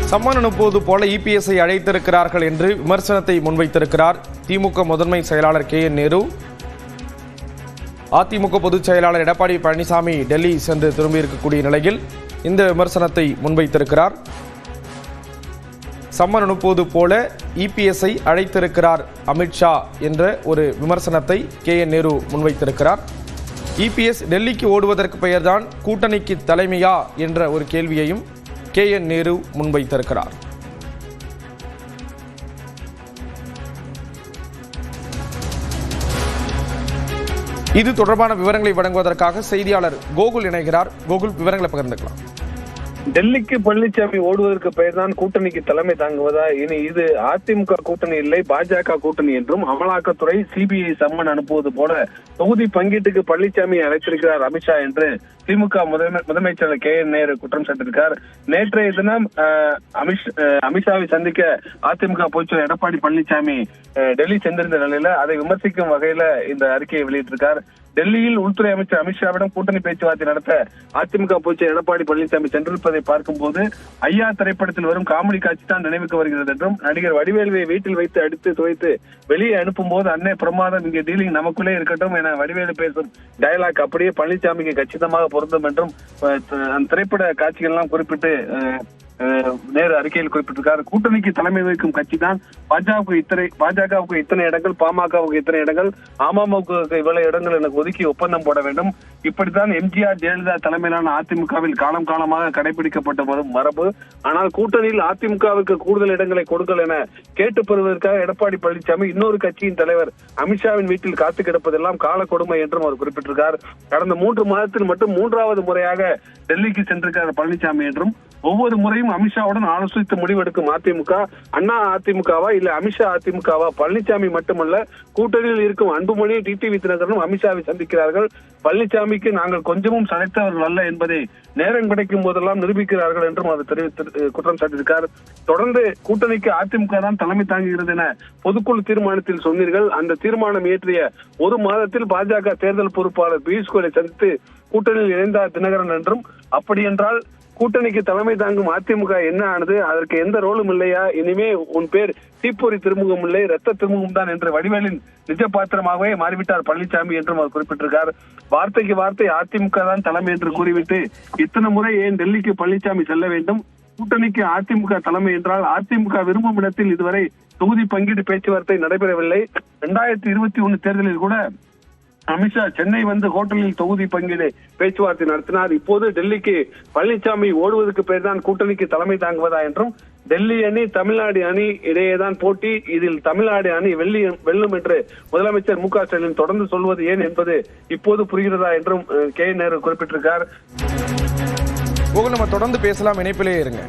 Summon அனுப்புவது போல இபிஎஸ்ஐ அழைத்திருக்கிறார்கள் என்று விமர்சனத்தை முன்வைத்திருக்கிறார் திமுக முதன்மை செயலாளர் KN நேரு. அதிமுக பொதுச் செயலாளர் எடப்பாடி பழனிசாமி டெல்லி சென்று திரும்பியிருக்கக்கூடிய நிலையில் இந்த விமர்சனத்தை முன்வைத்திருக்கிறார். சம்மன் அனுப்புவது போல இபிஎஸ்ஐ அழைத்திருக்கிறார் அமித்ஷா என்ற ஒரு விமர்சனத்தை KN நேரு முன்வைத்திருக்கிறார். இபிஎஸ் டெல்லிக்கு ஓடுவதற்கு பெயர்தான் கூட்டணிக்கு தலைமையா என்ற ஒரு கேள்வியையும் KN நேரு முன்வைத்திருக்கிறார். இது தொடர்பான விவரங்களை வழங்குவதற்காக செய்தியாளர் கோகுல் இணைகிறார். கோகுல், விவரங்களை பகிர்ந்துக்கலாம். டெல்லிக்கு பழனிசாமி ஓடுவதற்கு பெயர்தான் கூட்டணிக்கு தலைமை தாங்குவதா? இனி இது அதிமுக கூட்டணி இல்லை, பாஜக கூட்டணி என்றும் அமலாக்கத்துறை சிபிஐ சம்மன் அனுப்புவது போல தொகுதி பங்கீட்டுக்கு பழனிசாமி அழைத்திருக்கிறார் அமித்ஷா என்று திமுக முதன்மை செயலர் KN நேரு குற்றம் சாட்டியிருக்கார். நேற்றைய தினம் அமித்ஷாவை சந்திக்க அதிமுக பொதுச்செயலர் எடப்பாடி பழனிசாமி டெல்லி சென்றிருந்த நிலையில அதை விமர்சிக்கும் வகையில இந்த அறிக்கையை வெளியிட்டிருக்கார். டெல்லியில் உள்துறை அமைச்சர் அமித்ஷாவிடம் கூட்டணி பேச்சுவார்த்தை நடத்த அதிமுக பொதுச்செயலர் எடப்பாடி பழனிசாமி சென்றிருப்பதை பார்க்கும்போது ஐயா திரைப்படத்தில் வரும் காமெடி காட்சி தான் நினைவுக்கு வருகிறது என்றும், நடிகர் வடிவேலுவை வீட்டில் வைத்து அடித்து துவைத்து வெளியே அனுப்பும் போது அன்னை பிரமாதம், இங்கே டீலிங் நமக்குள்ளே இருக்கட்டும் என வடிவேலு பேசும் டயலாக் அப்படியே பழனிசாமிக்கு கச்சிதமாக பொருந்தும் என்றும் அந்த திரைப்பட காட்சிகள் எல்லாம் குறிப்பிட்டு நேரு அறிக்கையில் குறிப்பிட்டிருக்கார். கூட்டணிக்கு தலைமை வகிக்கும் கட்சி தான் பாஜகவுக்கு இத்தனை இடங்கள், பாமகவுக்கு இத்தனை இடங்கள், அமமுகவுக்கு இவ்வளவு இடங்கள் எனக்கு ஒதுக்கி ஒப்பந்தம் போட வேண்டும். இப்படித்தான் எம்ஜிஆர் ஜெயலலிதா தலைமையிலான அதிமுகவில் காலம் காலமாக கடைபிடிக்கப்பட்ட வரும் மரபு. ஆனால் கூட்டணியில் அதிமுகவுக்கு கூடுதல் இடங்களை கொடுங்கள் என கேட்டு பெறுவதற்காக எடப்பாடி பழனிசாமி இன்னொரு கட்சியின் தலைவர் அமித்ஷாவின் வீட்டில் காத்து கிடப்பதெல்லாம் கால கொடுமை என்றும் அவர் குறிப்பிட்டிருக்கார். கடந்த 3 மாதத்தில் மட்டும் 3வது முறையாக டெல்லிக்கு சென்றிருக்கிறார் பழனிசாமி என்றும், ஒவ்வொரு முறையும் அமித்ஷாவுடன் ஆலோசித்து முடிவெடுக்கும் அதிமுக அண்ணா அதிமுகவா இல்ல அமித்ஷா அதிமுகவா? பழனிசாமி மட்டுமல்ல, கூட்டணியில் இருக்கும் அன்புமணி, டிடிவி தினகரனும் அமித்ஷாவை சந்திக்கிறார்கள். பழனிசாமிக்கு நாங்கள் கொஞ்சமும் சளைத்தவர்கள் அல்ல என்பதை நேரம் கிடைக்கும் போதெல்லாம் நிரூபிக்கிறார்கள் என்றும் அவர் குற்றம் சாட்டியிருக்கார். தொடர்ந்து கூட்டணிக்கு அதிமுக தான் தலைமை தாங்குகிறது என பொதுக்குழு தீர்மானத்தில் சொன்னீர்கள். அந்த தீர்மானம் இயற்றிய 1 மாதத்தில் பாஜக தேர்தல் பொறுப்பாளர் பியூஷ் கோயலை சந்தித்து கூட்டணியில் இணைந்தார் தினகரன் என்றும், அப்படி என்றால் கூட்டணிக்கு தலைமை தாங்கும் அதிமுக என்ன ஆனது? அதற்கு எந்த ரோலும் இல்லையா? இனிமே உன் பேர் தீப்பொறி திருமுகம் இல்லை, ரத்த திருமுகம் தான் என்று வடிவேலின் நிஜ பாத்திரமாகவே மாறிவிட்டார் பழனிசாமி என்றும் அவர் குறிப்பிட்டிருக்கார். வார்த்தைக்கு வார்த்தை அதிமுக தான் தலைமை என்று கூறிவிட்டு இத்தனை முறை ஏன் டெல்லிக்கு பழனிசாமி செல்ல வேண்டும்? கூட்டணிக்கு அதிமுக தலைமை என்றால் அதிமுக விரும்பும் இடத்தில் இதுவரை தொகுதி பங்கீடு பேச்சுவார்த்தை நடைபெறவில்லை. 2021 தேர்தலில் கூட அமித்ஷா சென்னை வந்து ஹோட்டலில் தொகுதி பங்கீடு பேச்சுவார்த்தை நடத்தினார். இப்போது டெல்லிக்கு பழனிசாமி ஓடுவதற்கு பேர் தான் கூட்டணிக்கு தலைமை தாங்குவதா என்றும், டெல்லி அணி தமிழ்நாடு அணி இடையேதான் போட்டி, இதில் தமிழ்நாடு அணி வெல்லும் என்று முதலமைச்சர் மு க ஸ்டாலின் தொடர்ந்து சொல்வது ஏன் என்பது இப்போது புரிகிறதா என்றும் KN நேரு குறிப்பிட்டிருக்கார். நம்ம தொடர்ந்து பேசலாம், இணைப்பிலே இருங்க.